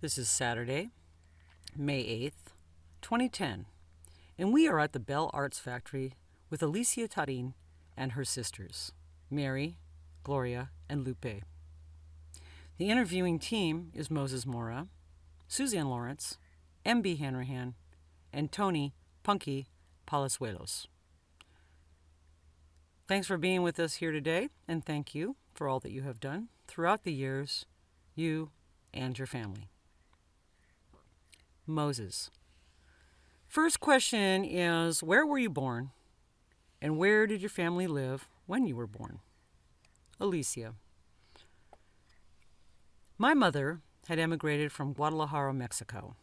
This is Saturday, May 8th, 2010, and we are at the Bell Arts Factory with Alicia Tarin and her sisters, Mary, Gloria, and Lupe. The interviewing team is Moses Mora, Suzanne Lawrence, M.B. Hanrahan, and Tony Punky Palazuelos. Thanks for being with us here today, and thank you for all that you have done throughout the years, you and your family. Moses. First question is, where were you born? And where did your family live when you were born? Alicia. My mother had emigrated from Guadalajara, Mexico.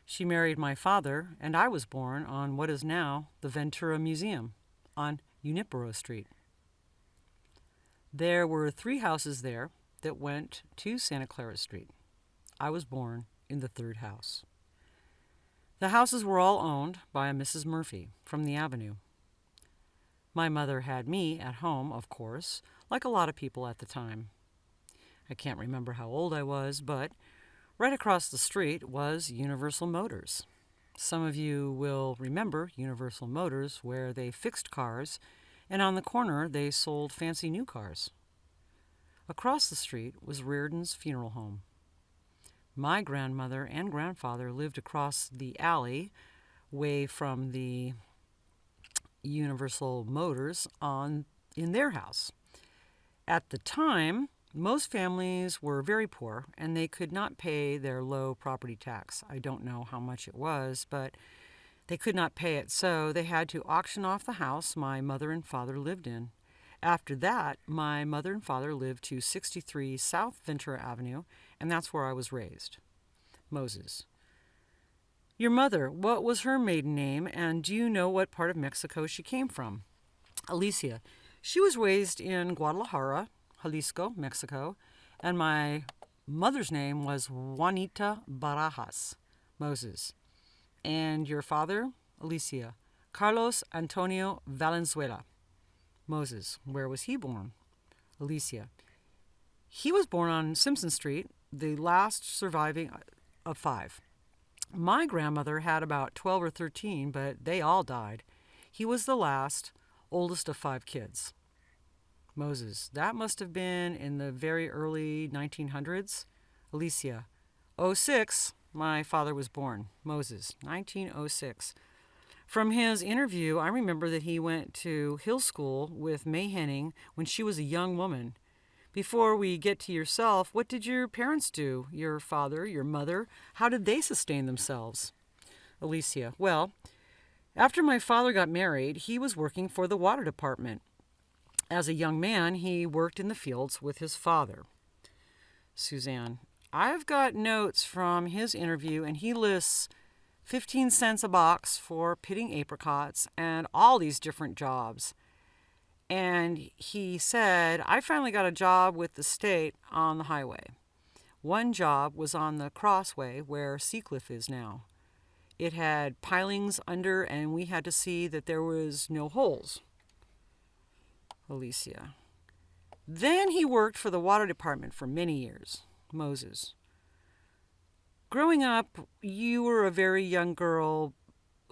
She married my father, and I was born on what is now the Ventura Museum on Junipero Street. There were 3 houses there that went to Santa Clara Street. I was born in the 3rd house. The houses were all owned by a Mrs. Murphy from the avenue. My mother had me at home, of course, like a lot of people at the time. I can't remember how old I was, but right across the street was Universal Motors. Some of you will remember Universal Motors, where they fixed cars, and on the corner they sold fancy new cars. Across the street was Reardon's funeral home. My grandmother and grandfather lived across the alley way from the Universal Motors in their house. At the time, most families were very poor and they could not pay their low property tax. I don't know how much it was, but they could not pay it, so they had to auction off the house my mother and father lived in. After that, my mother and father lived to 63 South Ventura Avenue, and that's where I was raised. Moses. Your mother, what was her maiden name, and do you know what part of Mexico she came from? Alicia. She was raised in Guadalajara, Jalisco, Mexico, and my mother's name was Juanita Barajas. Moses. And your father? Alicia. Carlos Antonio Valenzuela. Moses. Where was he born? Alicia. He was born on Simpson Street, the last surviving of 5. My grandmother had about 12 or 13, but they all died. He was the last, oldest of 5 kids. Moses. That must have been in the very early 1900s. Alicia. 06, my father was born. Moses. 1906. From his interview, I remember that he went to Hill School with May Henning when she was a young woman. Before we get to yourself, what did your parents do? Your father, your mother, how did they sustain themselves? Alicia. Well, after my father got married, he was working for the water department. As a young man, he worked in the fields with his father. Suzanne. I've got notes from his interview, and he lists 15 cents a box for pitting apricots and all these different jobs. And he said, I finally got a job with the state on the highway. One job was on the crossway where Seacliff is now. It had pilings under, and we had to see that there was no holes. Alicia. Then he worked for the water department for many years. Moses. Growing up, you were a very young girl.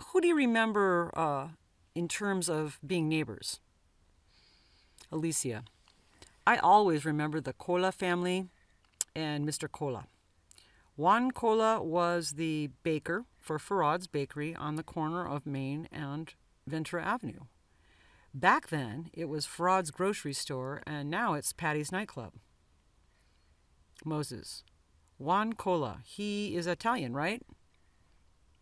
Who do you remember in terms of being neighbors? Alicia. I always remember the Cola family and Mr. Cola. Juan Cola was the baker for Farad's Bakery on the corner of Main and Ventura Avenue. Back then, it was Farad's grocery store, and now it's Patty's nightclub. Moses. Juan Cola. He is Italian, right?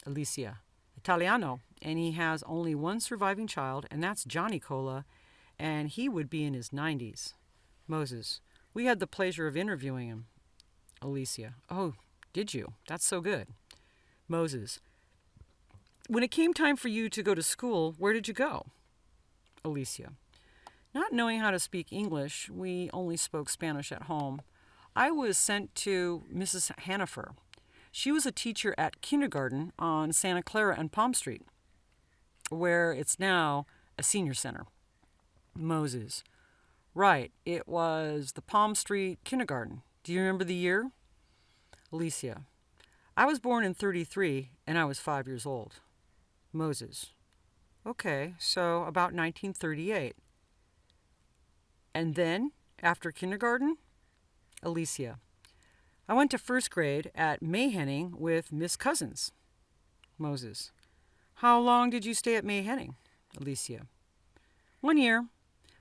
Alicia. Italiano. And he has only one surviving child, and that's Johnny Cola, and he would be in his 90s. Moses. We had the pleasure of interviewing him. Alicia. Oh, did you? That's so good. Moses. When it came time for you to go to school, where did you go? Alicia. Not knowing how to speak English, we only spoke Spanish at home. I was sent to Mrs. Hanifer. She was a teacher at kindergarten on Santa Clara and Palm Street, where it's now a senior center. Moses. Right, it was the Palm Street kindergarten. Do you remember the year? Alicia. I was born in 33 and I was 5 years old. Moses. Okay, so about 1938. And then, after kindergarten? Alicia. I went to first grade at Mayhenning with Miss Cousins. Moses. How long did you stay at Mayhenning? Alicia. 1 year.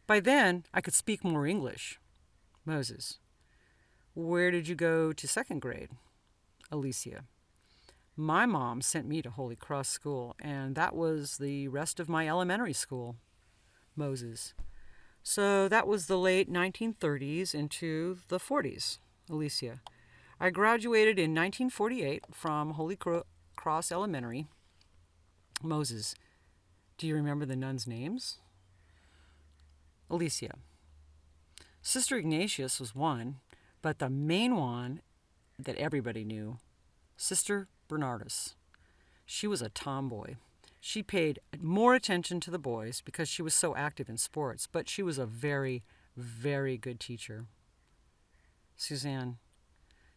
By then, I could speak more English. Moses. Where did you go to second grade? Alicia. My mom sent me to Holy Cross School, and that was the rest of my elementary school. Moses. So that was the late 1930s into the 40s. Alicia. I graduated in 1948 from Holy Cross Elementary. Moses. Do you remember the nuns' names? Alicia. Sister Ignatius was one, but the main one that everybody knew, Sister Bernardus. She was a tomboy. She paid more attention to the boys because she was so active in sports, but she was a very, very good teacher. Suzanne.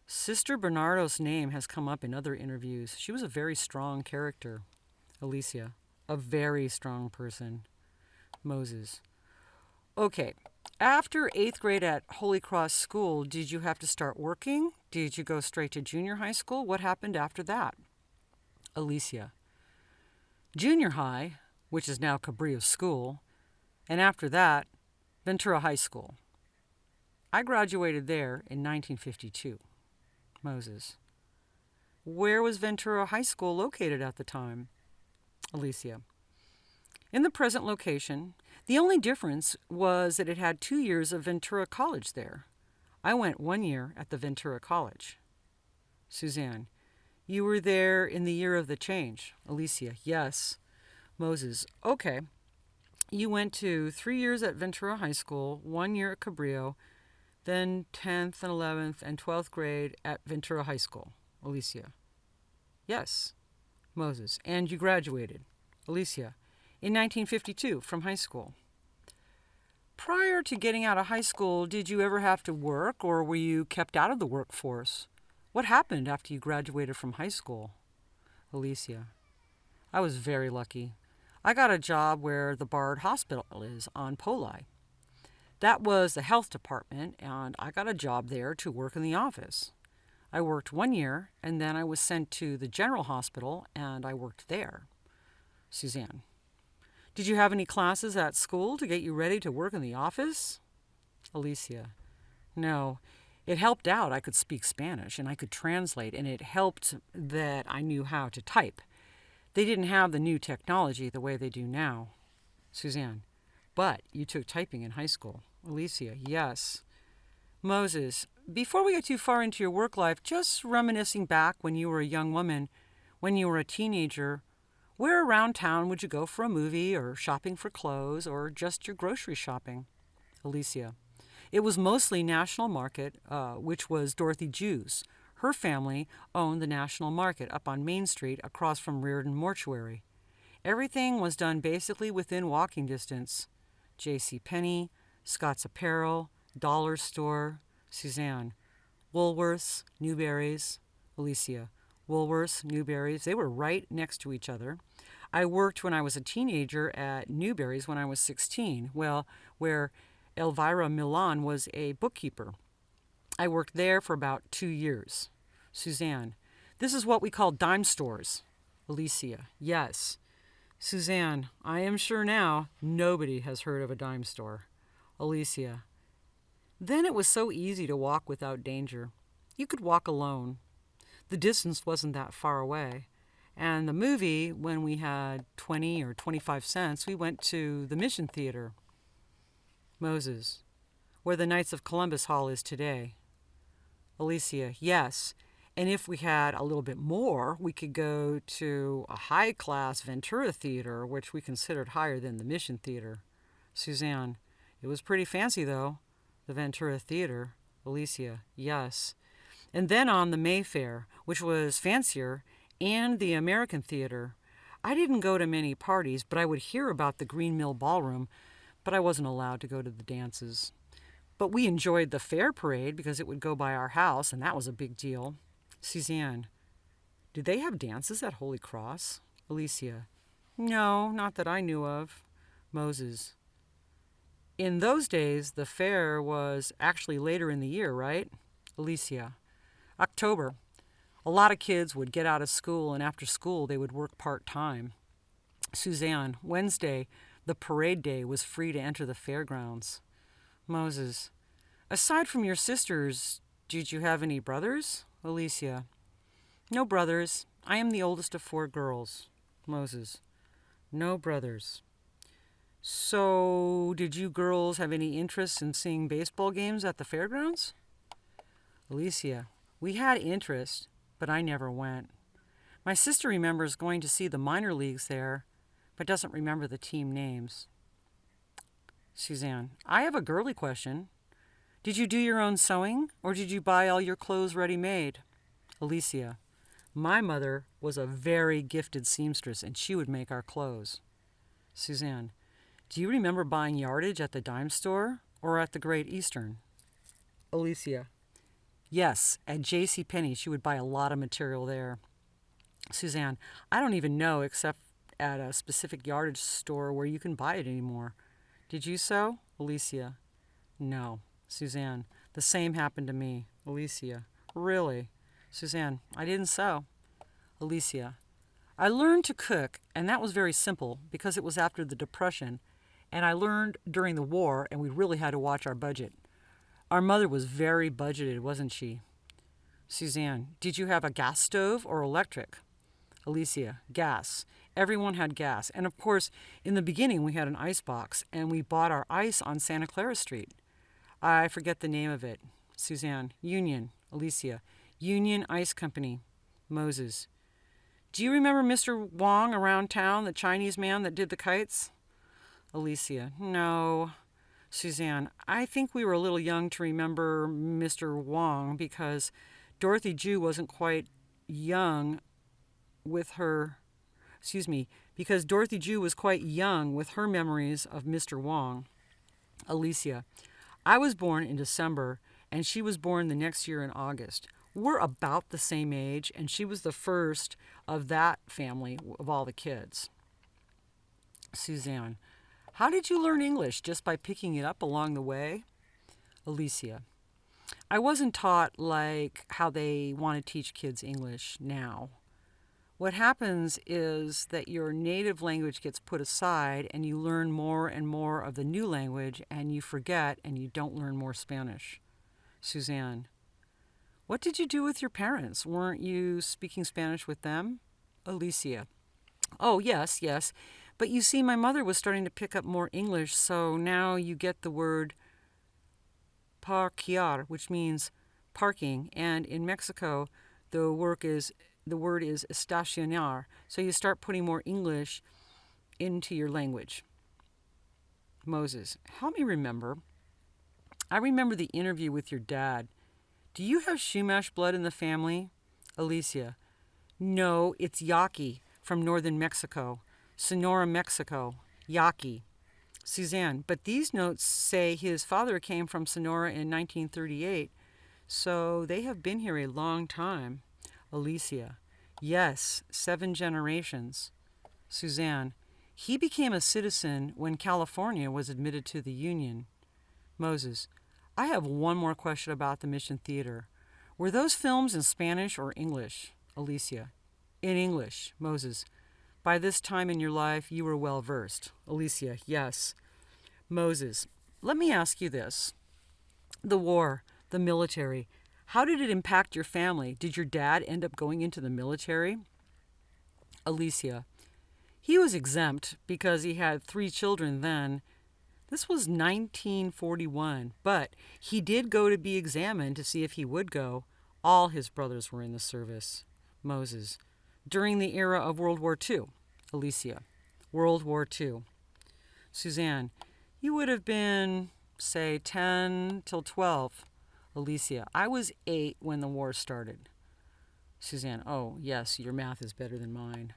Sister Bernardo's name has come up in other interviews. She was a very strong character. Alicia. A very strong person. Moses. Okay. After 8th grade at Holy Cross School, did you have to start working? Did you go straight to junior high school? What happened after that? Alicia. Junior high, which is now Cabrillo School, and after that, Ventura High School. I graduated there in 1952. Moses. Where was Ventura High School located at the time? Alicia. In the present location. The only difference was that it had 2 years of Ventura College there. I went 1 year at the Ventura College. Suzanne. You were there in the year of the change. Alicia. Yes. Moses. Okay. You went to 3 years at Ventura High School, 1 year at Cabrillo, then 10th and 11th and 12th grade at Ventura High School. Alicia. Yes. Moses. And you graduated. Alicia. In 1952 from high school. Prior to getting out of high school, did you ever have to work or were you kept out of the workforce? What happened after you graduated from high school? Alicia. I was very lucky. I got a job where the Bard Hospital is on Poli. That was the health department, and I got a job there to work in the office. I worked 1 year, and then I was sent to the general hospital, and I worked there. Suzanne. Did you have any classes at school to get you ready to work in the office? Alicia. No. It helped out. I could speak Spanish, and I could translate, and it helped that I knew how to type. They didn't have the new technology the way they do now. Suzanne. But you took typing in high school. Alicia. Yes. Moses. Before we get too far into your work life, just reminiscing back when you were a young woman, when you were a teenager, where around town would you go for a movie or shopping for clothes or just your grocery shopping? Alicia. It was mostly National Market, which was Dorothy Jew's. Her family owned the National Market up on Main Street across from Reardon Mortuary. Everything was done basically within walking distance. J.C. Penney, Scott's Apparel, Dollar Store. Suzanne. Woolworths, Newberry's. Alicia. Woolworths, Newberry's. They were right next to each other. I worked when I was a teenager at Newberry's when I was 16, where Elvira Milan was a bookkeeper. I worked there for about 2 years. Suzanne. This is what we call dime stores. Alicia. Yes. Suzanne. I am sure now nobody has heard of a dime store. Alicia. Then it was so easy to walk without danger. You could walk alone. The distance wasn't that far away. And the movie, when we had 20 or 25 cents, we went to the Mission Theater. Moses. Where the Knights of Columbus Hall is today. Alicia. Yes. And if we had a little bit more, we could go to a high-class Ventura Theater, which we considered higher than the Mission Theater. Suzanne. It was pretty fancy, though. The Ventura Theater. Alicia. Yes. And then on the Mayfair, which was fancier, and the American Theater. I didn't go to many parties, but I would hear about the Green Mill Ballroom, but I wasn't allowed to go to the dances. But we enjoyed the fair parade because it would go by our house, and that was a big deal. Suzanne, did they have dances at Holy Cross? Alicia, no, not that I knew of. Moses, in those days, the fair was actually later in the year, right? Alicia, October. A lot of kids would get out of school, and after school, they would work part-time. Suzanne, Wednesday, the parade day, was free to enter the fairgrounds. Moses, aside from your sisters, did you have any brothers? Alicia, no brothers. I am the oldest of 4 girls. Moses, no brothers. So, did you girls have any interest in seeing baseball games at the fairgrounds? Alicia, we had interest, but I never went. My sister remembers going to see the minor leagues there, but doesn't remember the team names. Suzanne, I have a girly question. Did you do your own sewing, or did you buy all your clothes ready-made? Alicia, my mother was a very gifted seamstress, and she would make our clothes. Suzanne, do you remember buying yardage at the dime store or at the Great Eastern? Alicia, yes, at J.C. Penney. She would buy a lot of material there. Suzanne, I don't even know except at a specific yardage store where you can buy it anymore. Did you sew? Alicia, no. Suzanne, the same happened to me. Alicia, really? Suzanne, I didn't sew. Alicia, I learned to cook, and that was very simple because it was after the Depression, and I learned during the war, and we really had to watch our budget. Our mother was very budgeted, wasn't she? Suzanne, did you have a gas stove or electric? Alicia, gas. Everyone had gas. And of course, in the beginning, we had an ice box, and we bought our ice on Santa Clara Street. I forget the name of it. Suzanne, Union. Alicia, Union Ice Company. Moses, do you remember Mr. Wong around town, the Chinese man that did the kites? Alicia, no. Suzanne, I think we were a little young to remember Mr. Wong because Dorothy Jew wasn't quite young with her, because Dorothy Jew was quite young with her memories of Mr. Wong. Alicia, I was born in December, and she was born the next year in August. We're about the same age, and she was the first of that family of all the kids. Suzanne, how did you learn English? Just by picking it up along the way? Alicia, I wasn't taught like how they want to teach kids English now. What happens is that your native language gets put aside and you learn more and more of the new language and you forget and you don't learn more Spanish. Suzanne, what did you do with your parents? Weren't you speaking Spanish with them? Alicia, oh, yes. But you see, my mother was starting to pick up more English, so now you get the word parquear, which means parking, and in Mexico, the word is estacionar, so you start putting more English into your language. Moses, help me remember. I remember the interview with your dad. Do you have Chumash blood in the family? Alicia, no, it's Yaqui from northern Mexico. Sonora, Mexico. Yaqui. Suzanne, but these notes say his father came from Sonora in 1938, so they have been here a long time. Alicia, yes, 7 generations. Suzanne, he became a citizen when California was admitted to the Union. Moses, I have one more question about the Mission Theater. Were those films in Spanish or English? Alicia, in English. Moses, by this time in your life, you were well versed. Alicia, yes. Moses, let me ask you this. The war, the military, how did it impact your family? Did your dad end up going into the military? Alicia, he was exempt because he had 3 children then. This was 1941, but he did go to be examined to see if he would go. All his brothers were in the service. Moses, during the era of World War II. Alicia, World War II. Suzanne, you would have been, say, 10 till 12. Alicia, I was 8 when the war started. Suzanne, oh, yes, your math is better than mine.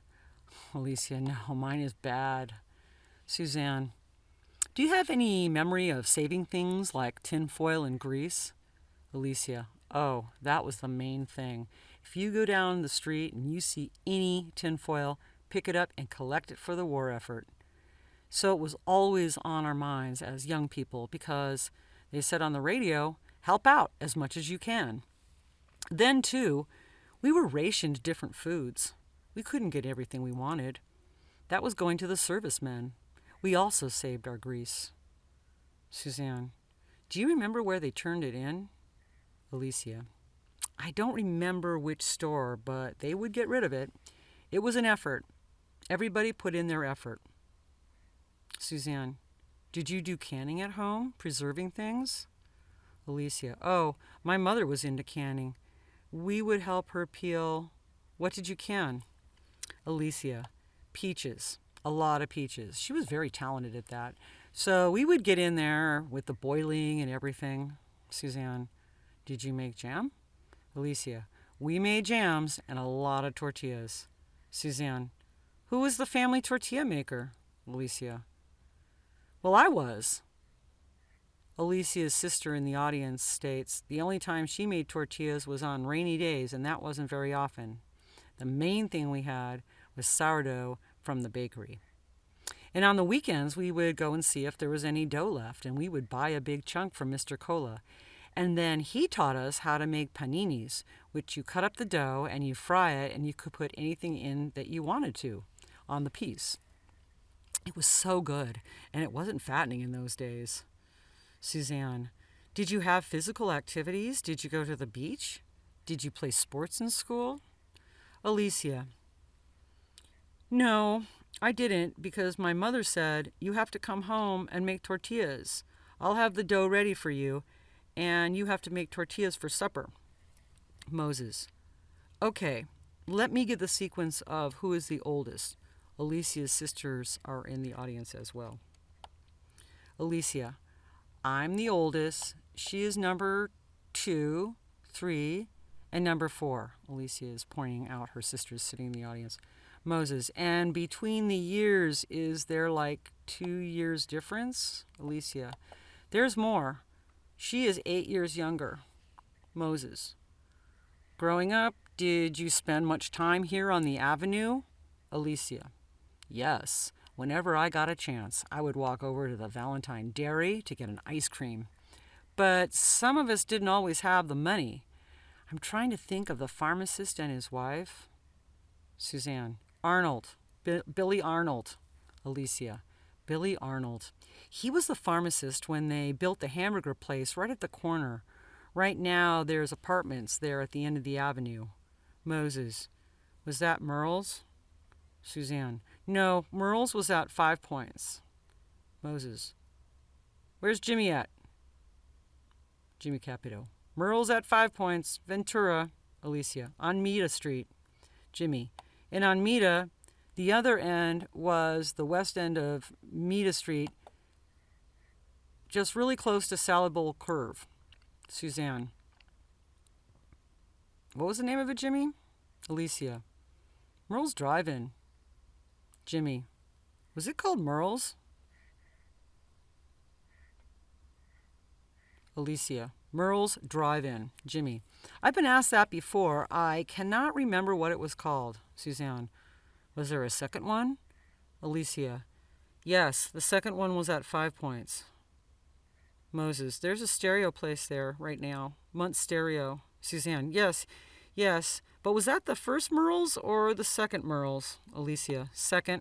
Alicia, no, mine is bad. Suzanne, do you have any memory of saving things like tin foil and grease? Alicia, Oh, that was the main thing. If you go down the street and you see any tinfoil, pick it up and collect it for the war effort. So it was always on our minds as young people because they said on the radio, help out as much as you can. Then, too, we were rationed different foods. We couldn't get everything we wanted. That was going to the servicemen. We also saved our grease. Suzanne, do you remember where they turned it in? Alicia, I don't remember which store, but they would get rid of it. It was an effort. Everybody put in their effort. Suzanne, did you do canning at home, preserving things? Alicia, oh, my mother was into canning. We would help her peel. What did you can? Alicia, peaches. A lot of peaches. She was very talented at that. So we would get in there with the boiling and everything. Suzanne, did you make jam? Alicia, we made jams and a lot of tortillas. Suzanne, who was the family tortilla maker? Alicia, well, I was. Alicia's sister in the audience states the only time she made tortillas was on rainy days, and that wasn't very often. The main thing we had was sourdough from the bakery. And on the weekends, we would go and see if there was any dough left, and we would buy a big chunk from Mr. Cola. And then he taught us how to make paninis, which you cut up the dough and you fry it, and you could put anything in that you wanted to on the piece. It was so good, and it wasn't fattening in those days. Suzanne, did you have physical activities? Did you go to the beach? Did you play sports in school? Alicia, no, I didn't, because my mother said, you have to come home and make tortillas. I'll have the dough ready for you, and you have to make tortillas for supper. Moses, okay, let me get the sequence of who is the oldest. Alicia's sisters are in the audience as well. Alicia, I'm the oldest. She is number 2, 3, and number 4. Alicia is pointing out her sisters sitting in the audience. Moses, and between the years, is there like 2 years difference? Alicia, there's more. She is 8 years younger. Moses, growing up, did you spend much time here on the avenue? Alicia, yes. Whenever I got a chance, I would walk over to the Valentine Dairy to get an ice cream. But some of us didn't always have the money. I'm trying to think of the pharmacist and his wife. Suzanne, Arnold. Billy Arnold. Alicia, Billy Arnold. He was the pharmacist when they built the hamburger place right at the corner. Right now, there's apartments there at the end of the avenue. Moses, was that Merle's? Suzanne, no, Merle's was at 5 Points. Moses, where's Jimmy at? Jimmy Capito, Merle's at 5 Points, Ventura. Alicia, on Mita Street. Jimmy, and on Mita, the other end was the west end of Mita Street, just really close to Salad Bowl Curve. Suzanne, what was the name of it, Jimmy? Alicia, Merle's Drive-In. Jimmy, was it called Merle's? Alicia, Merle's Drive-In. Jimmy, I've been asked that before. I cannot remember what it was called. Suzanne, was there a second one? Alicia, yes, the second one was at 5 Points. Moses, there's a stereo place there right now. Munt Stereo. Suzanne, yes, but was that the first Merle's or the second Merle's? Alicia, second.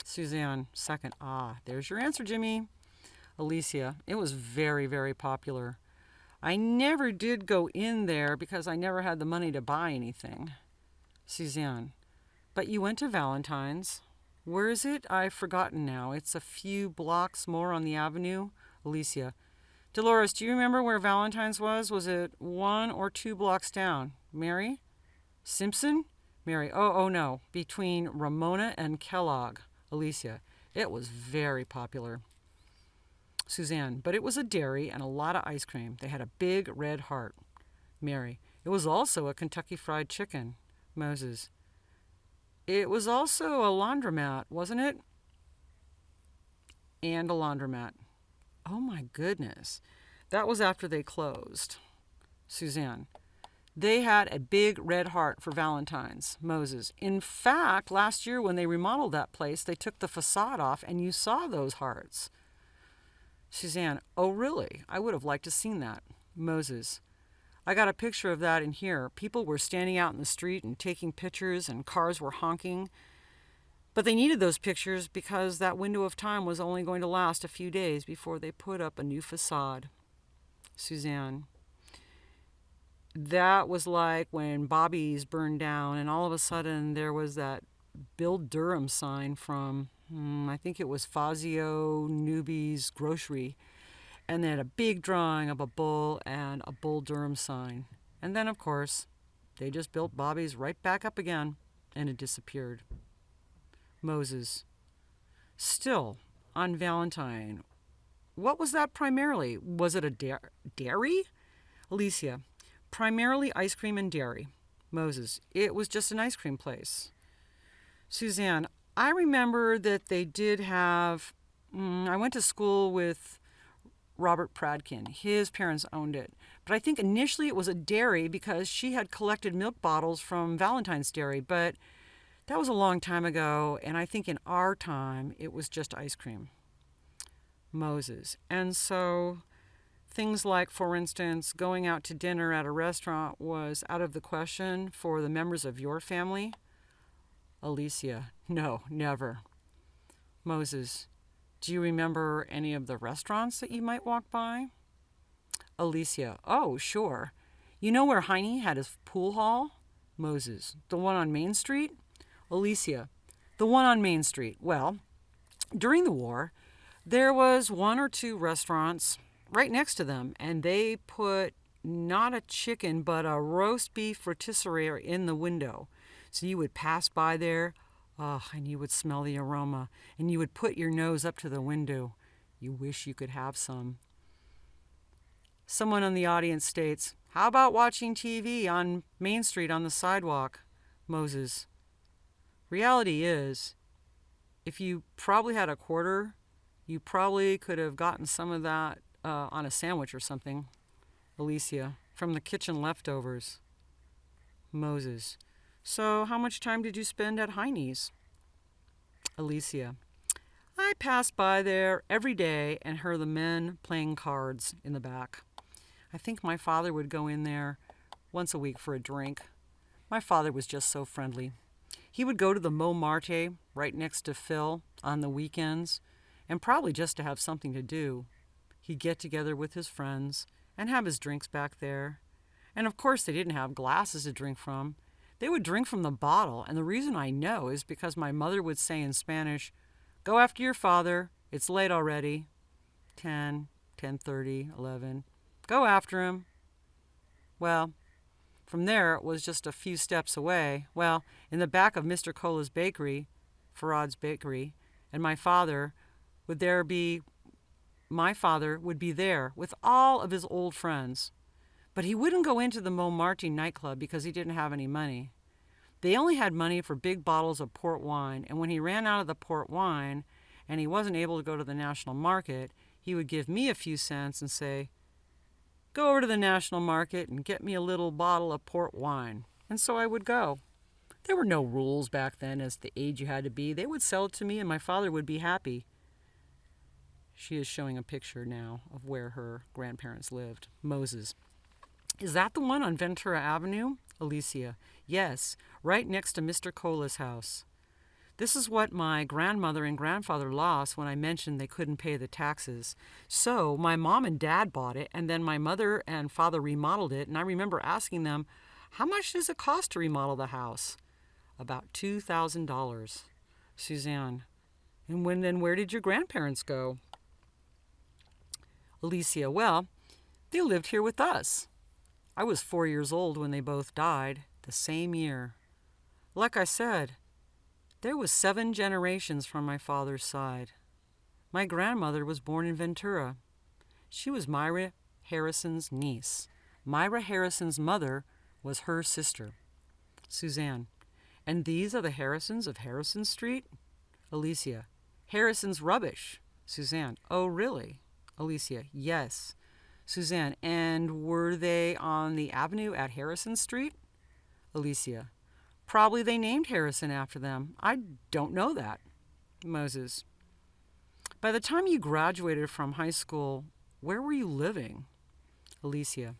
Suzanne, second. Ah, there's your answer, Jimmy. Alicia, it was very, very popular. I never did go in there because I never had the money to buy anything. Suzanne, but you went to Valentine's. Where is it? I've forgotten now. It's a few blocks more on the avenue. Alicia, Dolores, do you remember where Valentine's was? Was it 1 or 2 blocks down? Mary? Simpson? Mary, oh no, between Ramona and Kellogg. Alicia, it was very popular. Suzanne, but it was a dairy and a lot of ice cream. They had a big red heart. Mary, it was also a Kentucky Fried Chicken. Moses, it was also a laundromat, wasn't it? And a laundromat. Oh my goodness. That was after they closed. Suzanne. They had a big red heart for Valentine's. Moses. In fact, last year when they remodeled that place, they took the facade off and you saw those hearts. Suzanne. Oh, really? I would have liked to seen that. Moses. I got a picture of that in here. People were standing out in the street and taking pictures, and cars were honking. But they needed those pictures because that window of time was only going to last a few days before they put up a new facade. Suzanne. That was like when Bobby's burned down, and all of a sudden there was that Bill Durham sign from, I think it was Fazio Newby's grocery. And they had a big drawing of a bull and a Bull Durham sign. And then, of course, they just built Bobby's right back up again, and it disappeared. Moses. Still, on Valentine, what was that primarily? Was it a dairy? Alicia. Primarily ice cream and dairy. Moses. It was just an ice cream place. Suzanne. I remember that they did have, I went to school with Robert Pradkin. His parents owned it. But I think initially it was a dairy because she had collected milk bottles from Valentine's Dairy. But that was a long time ago, and I think in our time it was just ice cream. Moses. And so things like, for instance, going out to dinner at a restaurant was out of the question for the members of your family? Alicia. No, never. Moses. Do you remember any of the restaurants that you might walk by? Alicia. Oh, sure. You know where Heine had his pool hall? Moses. The one on Main Street? Alicia. The one on Main Street. Well, during the war, there was one or two restaurants right next to them, and they put not a chicken, but a roast beef rotisserie in the window. So you would pass by there, and you would smell the aroma, and you would put your nose up to the window. You wish you could have some. Someone in the audience states, how about watching TV on Main Street on the sidewalk? Moses. Reality is, if you probably had a quarter, you probably could have gotten some of that on a sandwich or something. Alicia. From the kitchen leftovers. Moses. So how much time did you spend at Heine's? Alicia. I passed by there every day and heard the men playing cards in the back. I think my father would go in there once a week for a drink. My father was just so friendly. He would go to the Montmartre right next to Phil on the weekends, and probably just to have something to do. He'd get together with his friends and have his drinks back there. And of course they didn't have glasses to drink from. They would drink from the bottle, and the reason I know is because my mother would say in Spanish, go after your father, it's late already. 10, 10:30, 11. Go after him. Well, from there it was just a few steps away. Well, in the back of Mr. Cola's bakery, Farad's bakery, and my father would be there with all of his old friends. But he wouldn't go into the Montmartre nightclub because he didn't have any money. They only had money for big bottles of port wine, and when he ran out of the port wine and he wasn't able to go to the national market, he would give me a few cents and say, go over to the national market and get me a little bottle of port wine. And so I would go. There were no rules back then as to the age you had to be. They would sell it to me and my father would be happy. She is showing a picture now of where her grandparents lived. Moses. Is that the one on Ventura Avenue? Alicia. Yes, right next to Mr. Cola's house. This is what my grandmother and grandfather lost when I mentioned they couldn't pay the taxes. So my mom and dad bought it, and then my mother and father remodeled it, and I remember asking them, how much does it cost to remodel the house? About $2,000. Suzanne. And where did your grandparents go? Alicia. Well, they lived here with us. I was 4 years old when they both died, the same year. Like I said, there was 7 generations from my father's side. My grandmother was born in Ventura. She was Myra Harrison's niece. Myra Harrison's mother was her sister. Suzanne. And these are the Harrisons of Harrison Street? Alicia. Harrison's rubbish. Suzanne. Oh, really? Alicia. Yes. Suzanne, and were they on the avenue at Harrison Street? Alicia, probably they named Harrison after them. I don't know that. Moses, by the time you graduated from high school, where were you living? Alicia,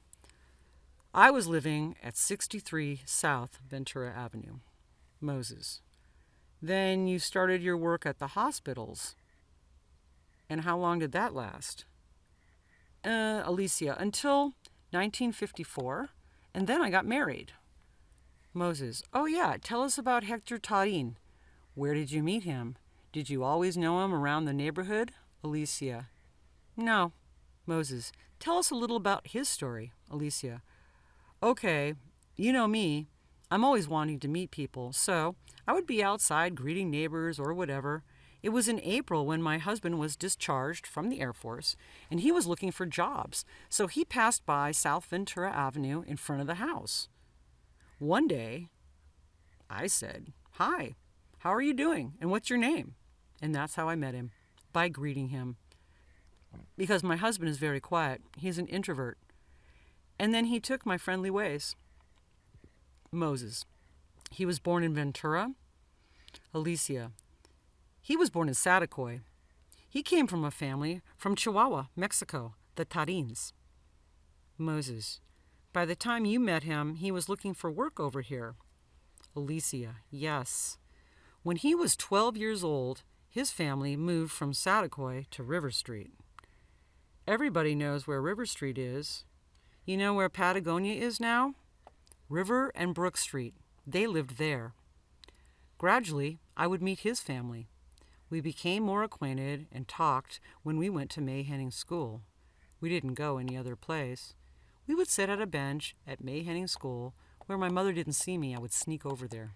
I was living at 63 South Ventura Avenue. Moses, then you started your work at the hospitals. And how long did that last? Alicia, until 1954, and then I got married. Moses, oh yeah, tell us about Hector Tarin. Where did you meet him? Did you always know him around the neighborhood? Alicia, no. Moses, tell us a little about his story. Alicia, okay, you know me. I'm always wanting to meet people, so I would be outside greeting neighbors or whatever. It was in April when my husband was discharged from the Air Force, and he was looking for jobs, so he passed by South Ventura Avenue in front of the house. One day, I said, "Hi, how are you doing, and what's your name?" And that's how I met him, by greeting him. Because my husband is very quiet. He's an introvert. And then he took my friendly ways. Moses, he was born in Ventura. Alicia, he was born in Saticoy. He came from a family from Chihuahua, Mexico, the Tarins. Moses, by the time you met him, he was looking for work over here. Alicia, yes. When he was 12 years old, his family moved from Saticoy to River Street. Everybody knows where River Street is. You know where Patagonia is now? River and Brook Street. They lived there. Gradually, I would meet his family. We became more acquainted and talked when we went to May Henning School. We didn't go any other place. We would sit at a bench at May Henning School where my mother didn't see me. I would sneak over there.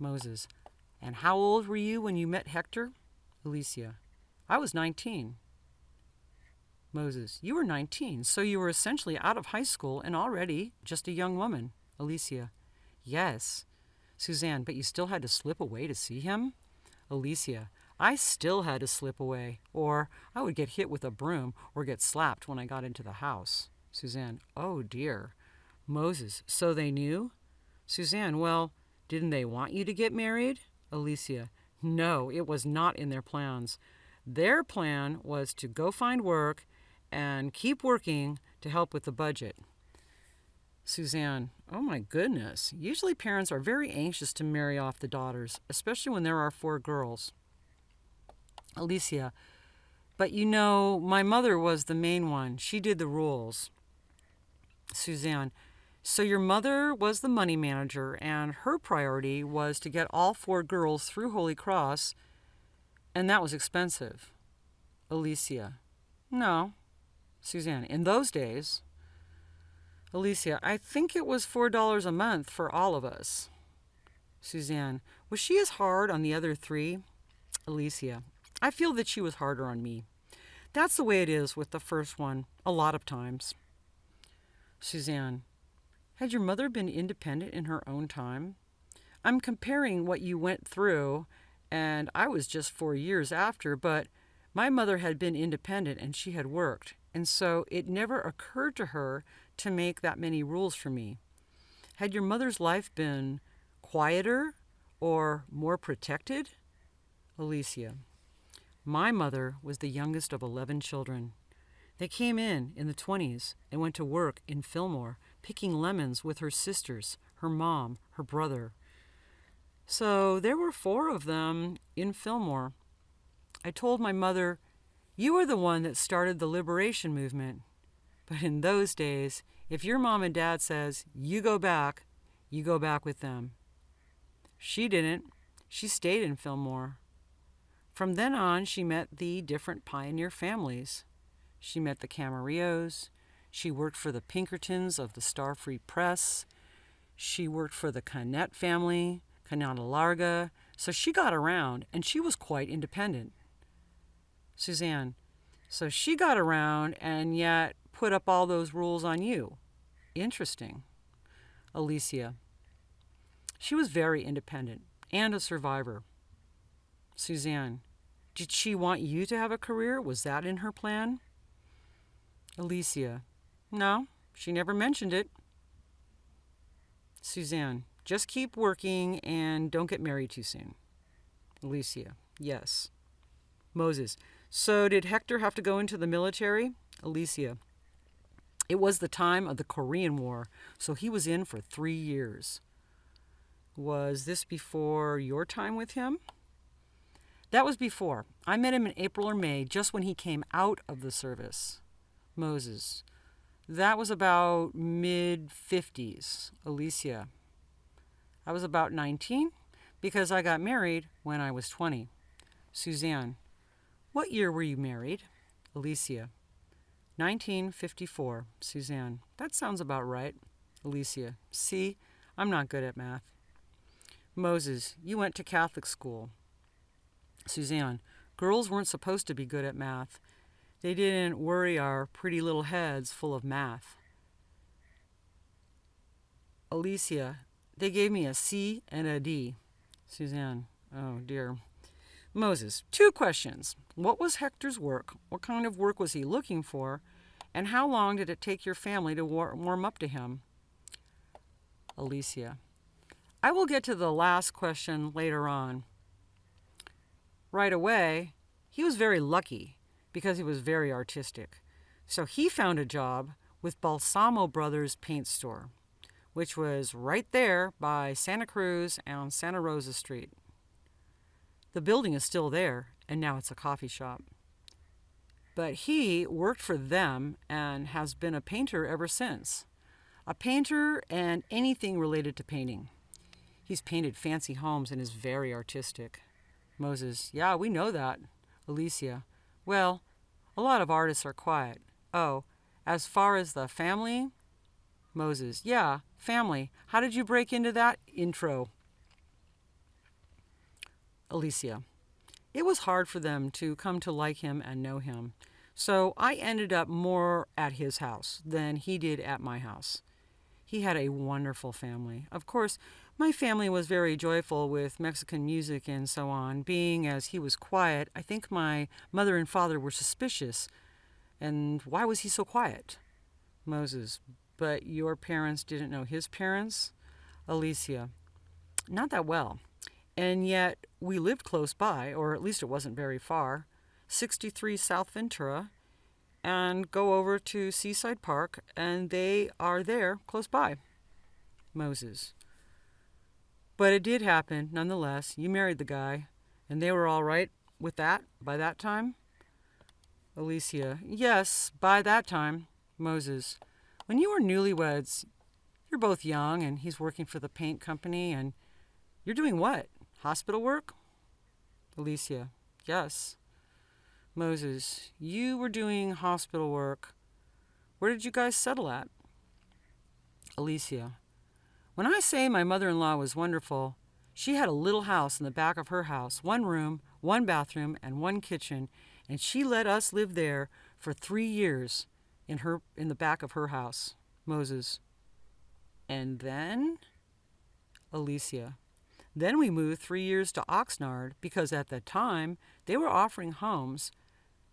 Moses, and how old were you when you met Hector? Alicia, I was 19. Moses, you were 19, so you were essentially out of high school and already just a young woman. Alicia, yes. Suzanne, but you still had to slip away to see him? Alicia, I still had to slip away, or I would get hit with a broom or get slapped when I got into the house. Suzanne, oh dear. Moses, so they knew? Suzanne, well, didn't they want you to get married? Alicia, no, it was not in their plans. Their plan was to go find work and keep working to help with the budget. Suzanne, oh my goodness. Usually parents are very anxious to marry off the daughters, especially when there are 4 girls. Alicia, but you know, my mother was the main one. She did the rules. Suzanne, so your mother was the money manager and her priority was to get all 4 girls through Holy Cross, and that was expensive. Alicia, no. Suzanne, in those days. Alicia, I think it was $4 a month for all of us. Suzanne, was she as hard on the other 3? Alicia, I feel that she was harder on me. That's the way it is with the first one, a lot of times. Suzanne, had your mother been independent in her own time? I'm comparing what you went through, and I was just 4 years after, but my mother had been independent and she had worked, and so it never occurred to her to make that many rules for me. Had your mother's life been quieter or more protected? Alicia, my mother was the youngest of 11 children. They came in the 20s and went to work in Fillmore, picking lemons with her sisters, her mom, her brother. So there were 4 of them in Fillmore. I told my mother, you are the one that started the liberation movement. But in those days, if your mom and dad says, you go back with them. She didn't. She stayed in Fillmore. From then on, she met the different pioneer families. She met the Camarillos. She worked for the Pinkertons of the Star Free Press. She worked for the Canet family, Canada Larga. So she got around, and she was quite independent. Suzanne, so she got around and yet put up all those rules on you. Interesting. Alicia, she was very independent and a survivor. Suzanne, did she want you to have a career? Was that in her plan? Alicia. No, she never mentioned it. Suzanne. Just keep working and don't get married too soon. Alicia. Yes. Moses. So did Hector have to go into the military? Alicia. It was the time of the Korean War, so he was in for 3 years. Was this before your time with him? That was before. I met him in April or May, just when he came out of the service. Moses. That was about mid-50s. Alicia. I was about 19 because I got married when I was 20. Suzanne. What year were you married? Alicia. 1954. Suzanne. That sounds about right. Alicia. See, I'm not good at math. Moses. You went to Catholic school. Suzanne. Girls weren't supposed to be good at math. They didn't worry our pretty little heads full of math. Alicia. They gave me a C and a D. Suzanne. Oh dear. Moses. 2 questions. What was Hector's work? What kind of work was he looking for? And how long did it take your family to warm up to him? Alicia. I will get to the last question later on. Right away, he was very lucky because he was very artistic. So he found a job with Balsamo Brothers Paint Store, which was right there by Santa Cruz and Santa Rosa Street. The building is still there, and now it's a coffee shop. But he worked for them and has been a painter ever since. A painter and anything related to painting. He's painted fancy homes and is very artistic. Moses. Yeah, we know that. Alicia. Well, a lot of artists are quiet. Oh, as far as the family? Moses. Yeah, family. How did you break into that intro? Alicia. It was hard for them to come to like him and know him. So I ended up more at his house than he did at my house. He had a wonderful family. Of course, my family was very joyful with Mexican music and so on. Being as he was quiet, I think my mother and father were suspicious. And why was he so quiet? Moses. But your parents didn't know his parents? Alicia. Not that well. And yet we lived close by, or at least it wasn't very far, 63 South Ventura, and go over to Seaside Park, and they are there close by. Moses. But it did happen, nonetheless. You married the guy, and they were all right with that by that time? Alicia. Yes, by that time. Moses. When you were newlyweds, you're both young, and he's working for the paint company, and you're doing what? Hospital work? Alicia. Yes. Moses. You were doing hospital work. Where did you guys settle at? Alicia. When I say my mother-in-law was wonderful, she had a little house in the back of her house, 1 room, 1 bathroom, and 1 kitchen, and she let us live there for 3 years in the back of her house. Moses. And then? Alicia. Then we moved 3 years to Oxnard because at the time they were offering homes,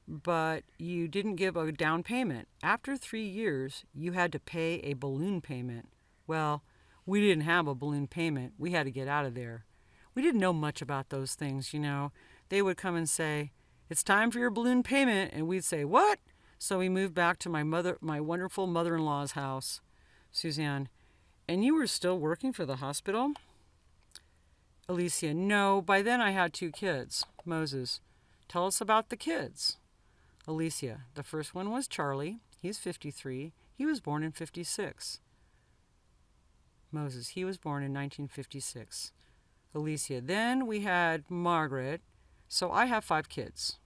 but you didn't give a down payment. After 3 years, you had to pay a balloon payment. Well, we didn't have a balloon payment. We had to get out of there. We didn't know much about those things, you know. They would come and say, "It's time for your balloon payment," and we'd say, "What?" So we moved back to my wonderful mother-in-law's house. Suzanne. And you were still working for the hospital? Alicia. No, by then I had 2 kids. Moses. Tell us about the kids. Alicia. The first one was Charlie. He's 53. He was born in 56. Moses. He was born in 1956. Alicia. Then we had Margaret. So I have 5 kids.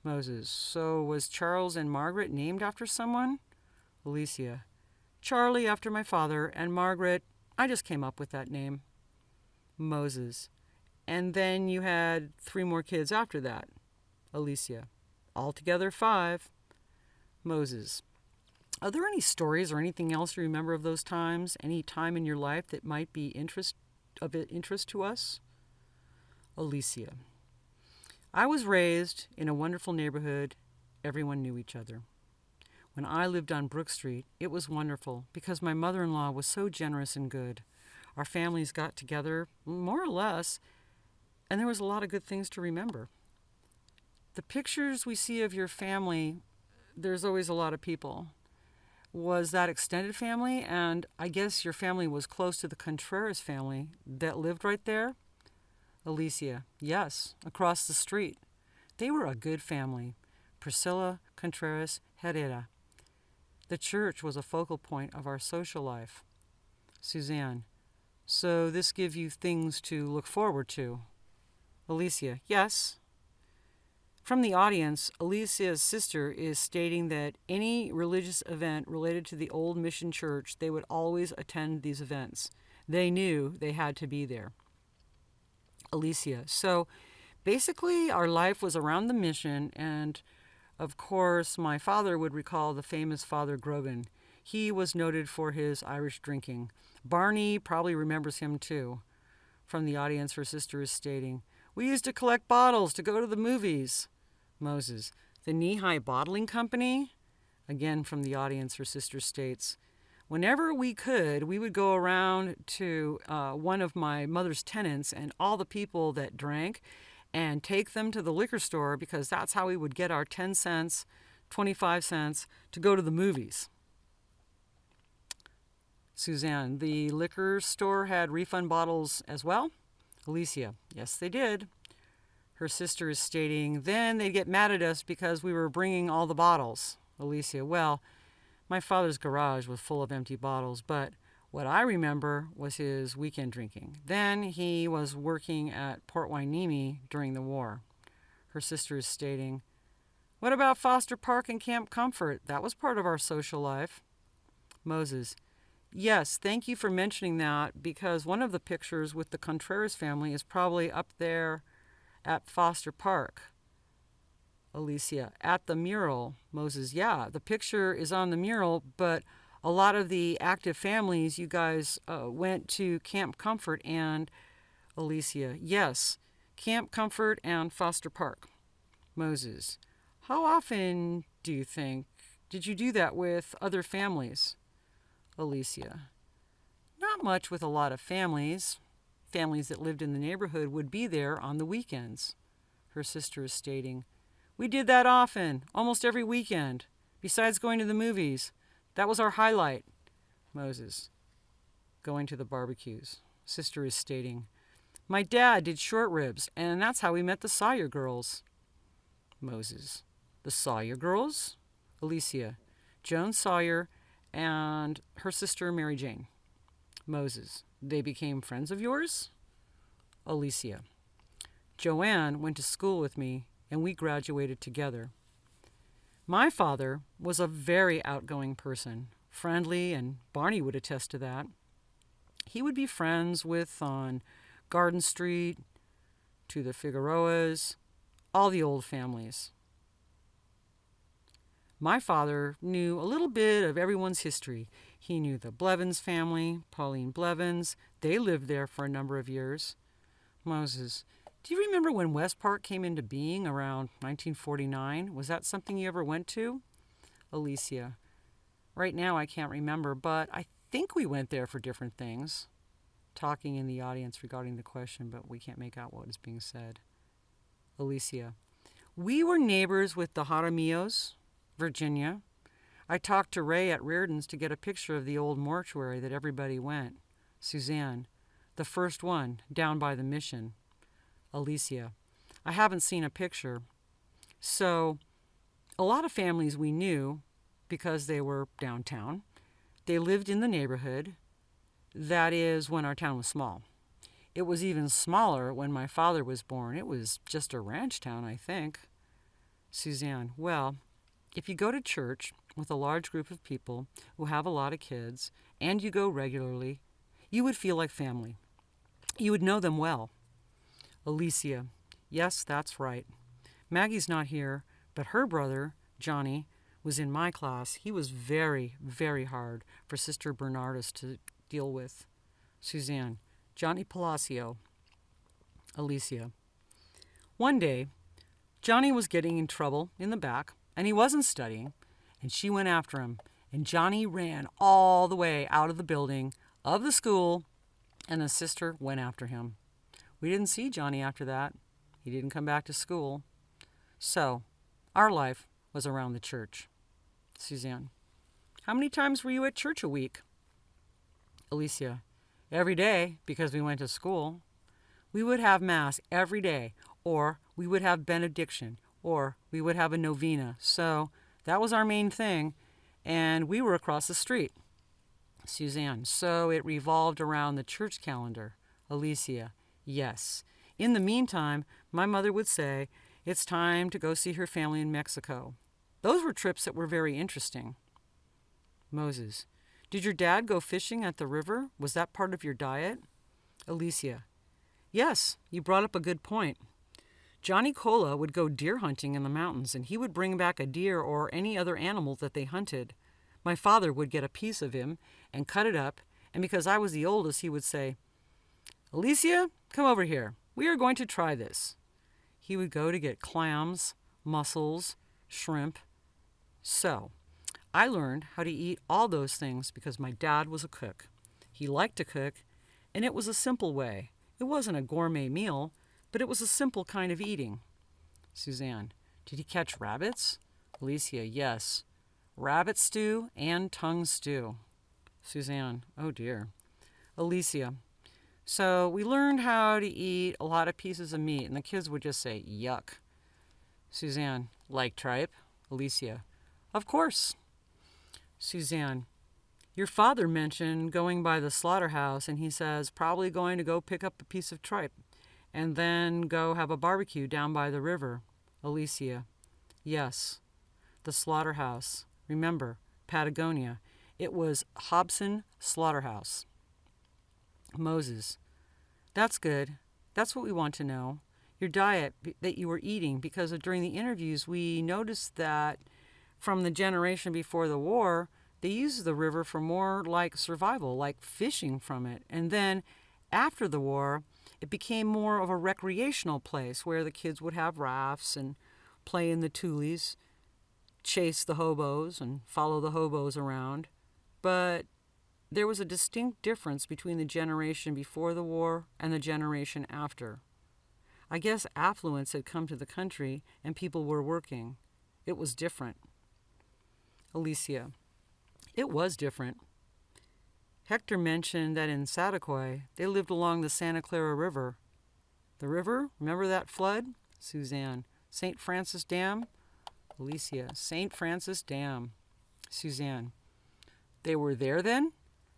Moses. So was Charles and Margaret named after someone? Alicia. Charlie after my father, and Margaret, I just came up with that name. Moses. And then you had 3 more kids after that. Alicia. Altogether 5. Moses. Are there any stories or anything else you remember of those times? Any time in your life that might be of interest to us? Alicia. I was raised in a wonderful neighborhood. Everyone knew each other. When I lived on Brook Street, it was wonderful because my mother-in-law was so generous and good. Our families got together, more or less, and there was a lot of good things to remember. The pictures we see of your family, there's always a lot of people. Was that extended family? And I guess your family was close to the Contreras family that lived right there? Alicia, yes, across the street. They were a good family. Priscilla Contreras Herrera. The church was a focal point of our social life. Suzanne, so this gives you things to look forward to. Alicia, yes. From the audience, Alicia's sister is stating that any religious event related to the old mission church, they would always attend these events. They knew they had to be there. Alicia, so basically our life was around the mission, and of course my father would recall the famous Father Grogan. He was noted for his Irish drinking. Barney probably remembers him too. From the audience, her sister is stating, we used to collect bottles to go to the movies. Moses, the Knee-High Bottling Company? Again, from the audience, her sister states, whenever we could, we would go around to one of my mother's tenants and all the people that drank and take them to the liquor store because that's how we would get our 10 cents, 25 cents to go to the movies. Suzanne, the liquor store had refund bottles as well? Alicia, yes, they did. Her sister is stating, then they'd get mad at us because we were bringing all the bottles. Alicia, well, my father's garage was full of empty bottles, but what I remember was his weekend drinking. Then he was working at Port Hueneme during the war. Her sister is stating, what about Foster Park and Camp Comfort? That was part of our social life. Moses, yes, thank you for mentioning that because one of the pictures with the Contreras family is probably up there at Foster Park. Alicia, at the mural. Moses, yeah, the picture is on the mural, but a lot of the active families, you guys went to Camp Comfort and Alicia, yes, Camp Comfort and Foster Park. Moses, how often do you think did you do that with other families? Alicia, not much with a lot of families. Families that lived in the neighborhood would be there on the weekends. Her sister is stating, we did that often, almost every weekend, besides going to the movies. That was our highlight. Moses, going to the barbecues. Sister is stating, my dad did short ribs, and that's how we met the Sawyer girls. Moses, the Sawyer girls? Alicia, Joan Sawyer and her sister Mary Jane. Moses, they became friends of yours? Alicia, Joanne went to school with me and we graduated together. My father was a very outgoing person, friendly, and Barney would attest to that. He would be friends with on Garden Street, to the Figueroas, all the old families. My father knew a little bit of everyone's history. He knew the Blevins family, Pauline Blevins. They lived there for a number of years. Moses, do you remember when West Park came into being around 1949? Was that something you ever went to? Alicia, right now I can't remember, but I think we went there for different things. Talking in the audience regarding the question, but we can't make out what is being said. Alicia, we were neighbors with the Jaramillos, Virginia. I talked to Ray at Reardon's to get a picture of the old mortuary that everybody went. Suzanne, the first one, down by the mission. Alicia, I haven't seen a picture. So, a lot of families we knew because they were downtown. They lived in the neighborhood. That is when our town was small. It was even smaller when my father was born. It was just a ranch town, I think. Suzanne, well, if you go to church with a large group of people who have a lot of kids, and you go regularly, you would feel like family. You would know them well. Alicia, yes, that's right. Maggie's not here, but her brother, Johnny, was in my class. He was very, very hard for Sister Bernardus to deal with. Suzanne, Johnny Palacio. Alicia, one day, Johnny was getting in trouble in the back, and he wasn't studying, and she went after him. And Johnny ran all the way out of the building of the school, and the sister went after him. We didn't see Johnny after that. He didn't come back to school. So, our life was around the church. Suzanne: how many times were you at church a week? Alicia: every day, because we went to school. We would have Mass every day, or we would have benediction, or we would have a novena. So that was our main thing, and we were across the street. Suzanne: so it revolved around the church calendar. Alicia: yes. In the meantime, my mother would say, it's time to go see her family in Mexico. Those were trips that were very interesting. Moses: did your dad go fishing at the river? Was that part of your diet? Alicia: yes, you brought up a good point. Johnny Cola would go deer hunting in the mountains, and he would bring back a deer or any other animal that they hunted. My father would get a piece of him and cut it up, and because I was the oldest, he would say, Alicia, come over here. We are going to try this. He would go to get clams, mussels, shrimp. So, I learned how to eat all those things because my dad was a cook. He liked to cook, and it was a simple way. It wasn't a gourmet meal, but it was a simple kind of eating. Suzanne: did he catch rabbits? Alicia: yes. Rabbit stew and tongue stew. Suzanne: oh dear. Alicia: so we learned how to eat a lot of pieces of meat, and the kids would just say, yuck. Suzanne: like tripe? Alicia: of course. Suzanne: your father mentioned going by the slaughterhouse, and he says probably going to go pick up a piece of tripe and then go have a barbecue down by the river. Alicia: yes. The slaughterhouse. Remember, Patagonia. It was Hobson Slaughterhouse. Moses: that's good. That's what we want to know. Your diet that you were eating, because during the interviews we noticed that from the generation before the war, they used the river for more like survival, like fishing from it. And then after the war, it became more of a recreational place where the kids would have rafts and play in the tules, chase the hobos and follow the hobos around. But there was a distinct difference between the generation before the war and the generation after. I guess affluence had come to the country and people were working. It was different. Alicia: it was different. Hector mentioned that in Saticoy, they lived along the Santa Clara River. The river? Remember that flood? Suzanne: St. Francis Dam? Alicia: St. Francis Dam. Suzanne: they were there then?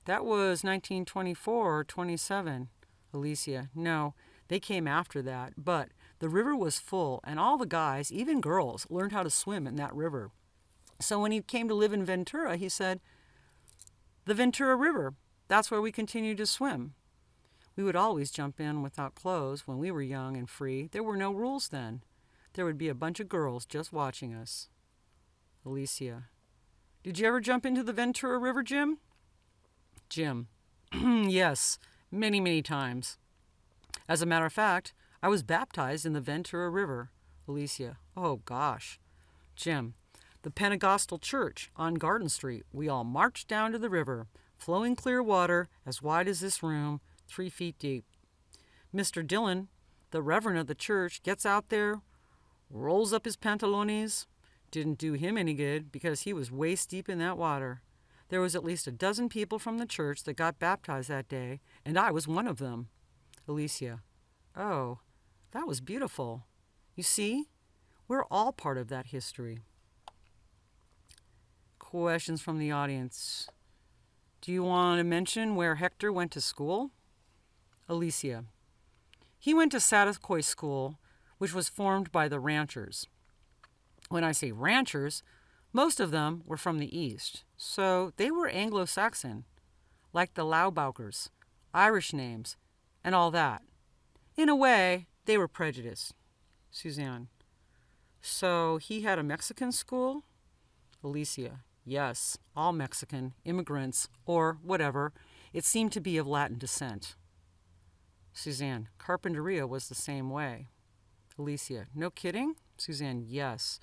That was 1924 or 27. Alicia: no, they came after that, but the river was full, and all the guys, even girls, learned how to swim in that river. So when he came to live in Ventura, he said, the Ventura River, that's where we continue to swim. We would always jump in without clothes when we were young and free. There were no rules then. There would be a bunch of girls just watching us. Alicia: did you ever jump into the Ventura River, Jim? Jim: yes, many, many times. As a matter of fact, I was baptized in the Ventura River. Alicia: oh gosh. Jim: the Pentecostal church on Garden Street. We all marched down to the river, flowing clear water as wide as this room, 3 feet deep. Mr. Dillon, the reverend of the church, gets out there, rolls up his pantalones. Didn't do him any good because he was waist deep in that water. There was at least a dozen people from the church that got baptized that day, and I was one of them. Alicia: oh, that was beautiful. You see, we're all part of that history. Questions from the audience. Do you want to mention where Hector went to school? Alicia: he went to Saticoy School, which was formed by the ranchers. When I say ranchers, most of them were from the East, so they were Anglo-Saxon, like the Laubaukers, Irish names, and all that. In a way, they were prejudiced. Suzanne: so he had a Mexican school? Alicia: yes, all Mexican, immigrants, or whatever. It seemed to be of Latin descent. Suzanne: Carpinteria was the same way. Alicia: no kidding? Suzanne: yes.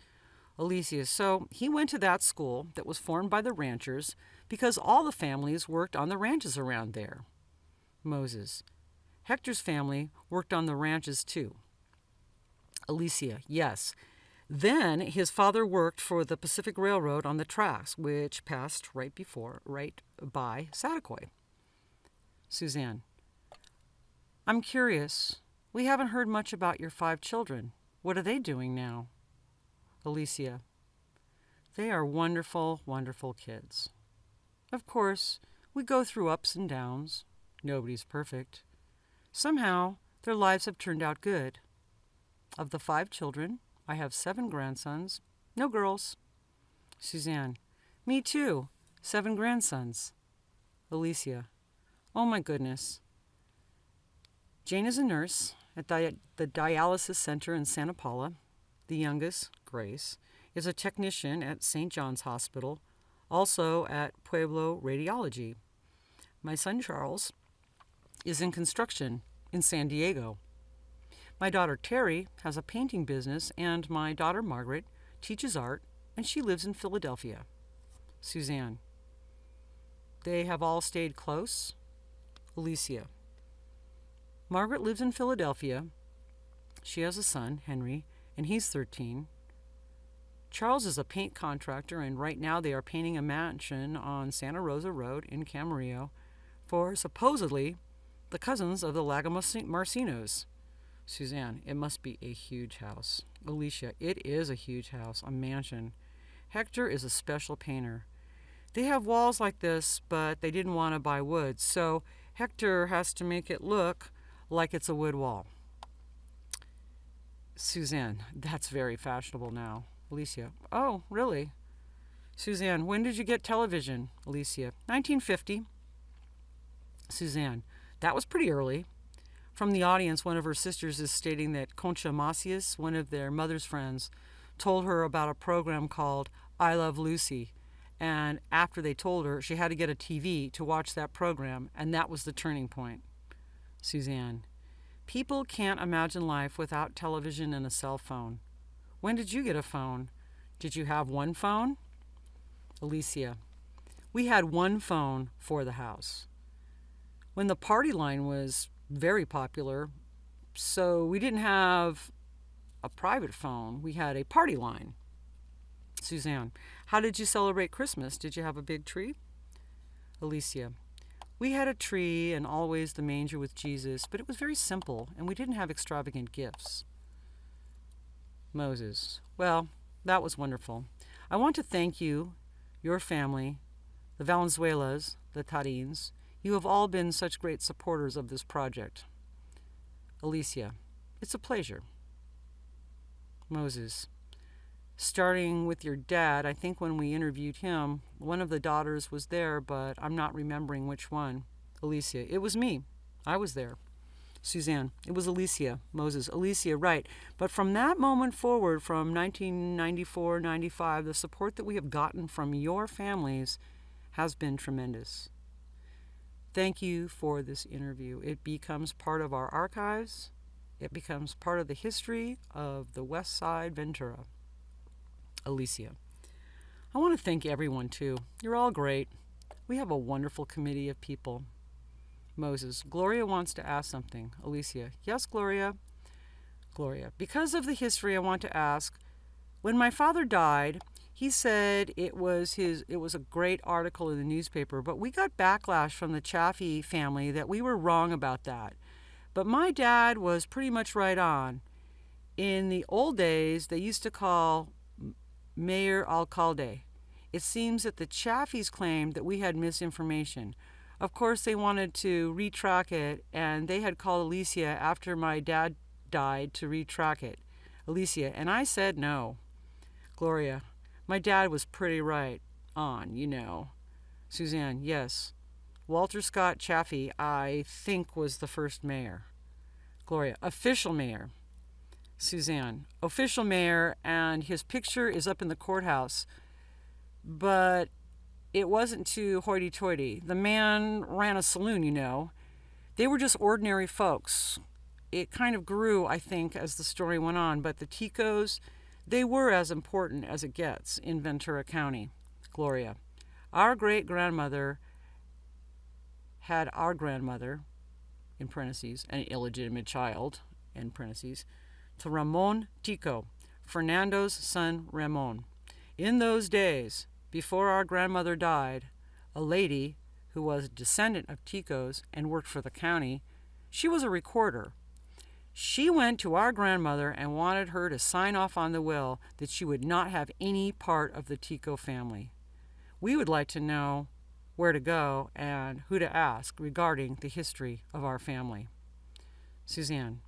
Alicia, so he went to that school that was formed by the ranchers because all the families worked on the ranches around there. Moses, Hector's family worked on the ranches too. Alicia, yes. Then his father worked for the Pacific Railroad on the tracks, which passed right by Saticoy. Suzanne, I'm curious. We haven't heard much about your 5 children. What are they doing now? Alicia, they are wonderful, wonderful kids. Of course, we go through ups and downs. Nobody's perfect. Somehow, their lives have turned out good. Of the 5 children, I have 7 grandsons. No girls. Suzanne, me too. 7 grandsons. Alicia, oh my goodness. Jane is a nurse at the dialysis center in Santa Paula. The youngest, Grace, is a technician at St. John's Hospital, also at Pueblo Radiology. My son Charles is in construction in San Diego. My daughter Terry has a painting business, and my daughter Margaret teaches art, and she lives in Philadelphia. Suzanne, they have all stayed close. Alicia, Margaret lives in Philadelphia. She has a son, Henry, and he's 13. Charles is a paint contractor, and right now they are painting a mansion on Santa Rosa Road in Camarillo for supposedly the cousins of the Lagomarcinos. Suzanne, it must be a huge house. Alicia, it is a huge house, a mansion. Hector is a special painter. They have walls like this, but they didn't want to buy wood, so Hector has to make it look like it's a wood wall. Suzanne, that's very fashionable now. Alicia, oh, really? Suzanne, when did you get television? Alicia, 1950. Suzanne, that was pretty early. From the audience, one of her sisters is stating that Concha Macias, one of their mother's friends, told her about a program called I Love Lucy. And after they told her, she had to get a TV to watch that program, and that was the turning point. Suzanne, people can't imagine life without television and a cell phone. When did you get a phone? Did you have one phone? Alicia, we had one phone for the house. When the party line was very popular, so we didn't have a private phone. We had a party line. Suzanne, how did you celebrate Christmas? Did you have a big tree? Alicia, we had a tree and always the manger with Jesus, but it was very simple, and we didn't have extravagant gifts. Moses, well, that was wonderful. I want to thank you, your family, the Valenzuelas, the Tarins. You have all been such great supporters of this project. Alicia, it's a pleasure. Moses, starting with your dad, I think when we interviewed him, one of the daughters was there, but I'm not remembering which one. Alicia, it was me. I was there. Suzanne, it was Alicia. Moses, Alicia, right. But from that moment forward, from 1994-95, the support that we have gotten from your families has been tremendous. Thank you for this interview. It becomes part of our archives. It becomes part of the history of the West Side Ventura. Alicia, I want to thank everyone too. You're all great. We have a wonderful committee of people. Moses, Gloria wants to ask something. Alicia, yes, Gloria. Gloria, because of the history, I want to ask, when my father died, he said it was a great article in the newspaper, but we got backlash from the Chaffee family that we were wrong about that. But my dad was pretty much right on. In the old days, they used to call Mayor Alcalde. It seems that the Chaffees claimed that we had misinformation. Of course, they wanted to retrack it, and they had called Alicia after my dad died to retrack it. Alicia, and I said no. Gloria, my dad was pretty right on, you know. Suzanne, yes. Walter Scott Chaffee, I think, was the first mayor. Gloria, official mayor. Suzanne, official mayor, and his picture is up in the courthouse. But it wasn't too hoity-toity. The man ran a saloon, you know. They were just ordinary folks. It kind of grew, I think, as the story went on. But the Ticos, They were as important as it gets in Ventura County. Gloria. Our great-grandmother had our grandmother, in parentheses, an illegitimate child, in parentheses, to Ramon Tico, Fernando's son Ramon. In those days, before our grandmother died, a lady who was a descendant of Tico's and worked for the county, she was a recorder. She went to our grandmother and wanted her to sign off on the will that she would not have any part of the Tico family. We would like to know where to go and who to ask regarding the history of our family. Suzanne.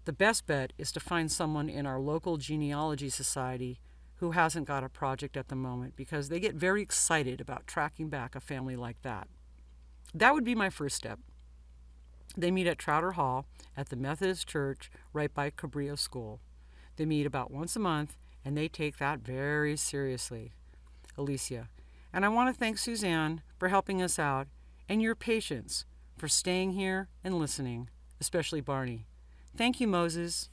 The best bet is to find someone in our local genealogy society who hasn't got a project at the moment, because they get very excited about tracking back a family like that. That would be my first step. They meet at Trouter Hall at the Methodist Church right by Cabrillo School. They meet about once a month, and they take that very seriously. Alicia. And I want to thank Suzanne for helping us out, and your patience for staying here and listening, especially Barney. Thank you, Moses.